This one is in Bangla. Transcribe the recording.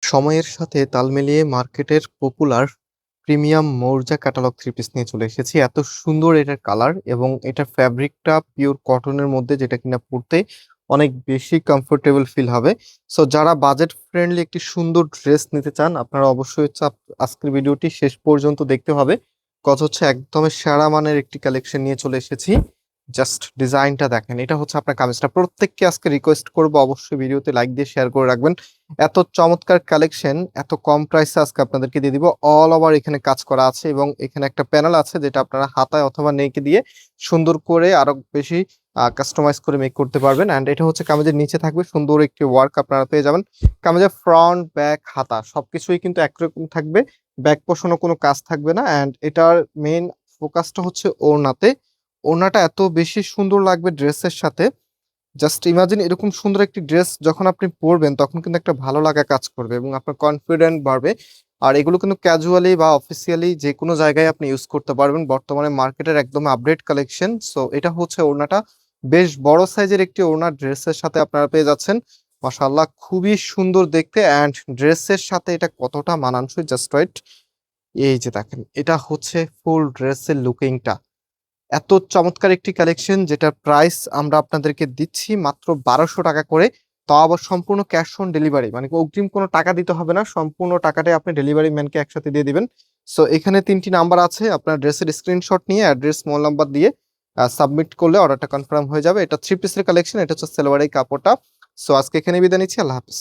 সময়ের সাথে তাল মিলিয়ে মার্কেটের পপুলার প্রিমিয়াম মৌর্জা ক্যাটালগ থ্রি পিস নিয়ে চলে এসেছি। এত সুন্দর এটার কালার এবং এটার ফ্যাব্রিকটা পিওর কটনের মধ্যে, যেটা কিনা পরতে অনেক বেশি কমফোর্টেবল ফিল হবে। সো যারা বাজেট ফ্রেন্ডলি একটি সুন্দর ড্রেস নিতে চান, আপনারা অবশ্যই হচ্ছে আজকের ভিডিওটি শেষ পর্যন্ত দেখতে হবে। কথা হচ্ছে একদমই সেরা মানের একটি কালেকশন নিয়ে চলে এসেছি। জাস্ট ডিজাইনটা দেখেন, এটা হচ্ছে আপনার কামিজটা। প্রত্যেককে আজকে রিকোয়েস্ট করবো অবশ্যই ভিডিওতে লাইক দিয়ে শেয়ার করে রাখবেন। এত চমৎকার কালেকশন এত কম প্রাইসে আজকে আপনাদেরকে দিয়ে দিব। অল ওভার এখানে কাজ করা আছে এবং এখানে একটা প্যানেল আছে যেটা আপনারা হাতায় অথবা নেকে দিয়ে সুন্দর করে আরো বেশি কাস্টমাইজ করে মেক করতে পারবেন। এন্ড এটা হচ্ছে কামিজের নিচে থাকবে সুন্দর একটি ওয়ার্ক আপনারা পেয়ে যাবেন। কামিজের ফ্রন্ট ব্যাক হাতা সবকিছুই কিন্তু একরকম থাকবে, ব্যাক পোর্শনও কোনো কাজ থাকবে না। এন্ড এটার মেইন ফোকাসটা হচ্ছে ওড়নাতে। ওড়নাটা এত বেশি সুন্দর লাগবে ড্রেসের সাথে। জাস্ট ইমাজিন এরকম সুন্দর একটি ড্রেস যখন আপনি পরবেন তখন কিন্তু একটা ভালো লাগা কাজ করবে এবং আপনার কনফিডেন্ট বাড়বে। আর এগুলো কিন্তু ক্যাজুয়ালি বা অফিসিয়ালি যে কোনো জায়গায় আপনি ইউজ করতে পারবেন। বর্তমানে মার্কেটের একদম আপডেট কালেকশন। সো এটা হচ্ছে ওড়নাটা, বেশ বড় সাইজের একটি ওড়না ড্রেসের সাথে আপনারা পেয়ে যাচ্ছেন। মাশাআল্লাহ, খুবই সুন্দর দেখতে। অ্যান্ড ড্রেসের সাথে এটা কতটা মানানসই জাস্ট রাইট। এই যে দেখেন, এটা হচ্ছে ফুল ড্রেসের লুকিংটা। এত চমৎকার একটি কালেকশন যেটার প্রাইস আমরা আপনাদেরকে দিচ্ছি মাত্র 1200 টাকা করে। তাও আবার সম্পূর্ণ ক্যাশ অন ডেলিভারি, মানে অগ্রিম কোনো টাকা দিতে হবে না, সম্পূর্ণ টাকাটাই আপনি ডেলিভারি ম্যানকে একসাথে দিয়ে দিবেন। সো এখানে 3টি নাম্বার আছে, আপনার ড্রেসের স্ক্রিনশট নিয়ে অ্যাড্রেস মোবাইল নাম্বার দিয়ে সাবমিট করলে অর্ডারটা কনফার্ম হয়ে যাবে। এটা থ্রি পিসের কালেকশন, এটা হচ্ছে সালোয়ারের কাপড়টা। সো আজকে এখানে বিদায় নিচ্ছি, আল্লাহ হাফেজ।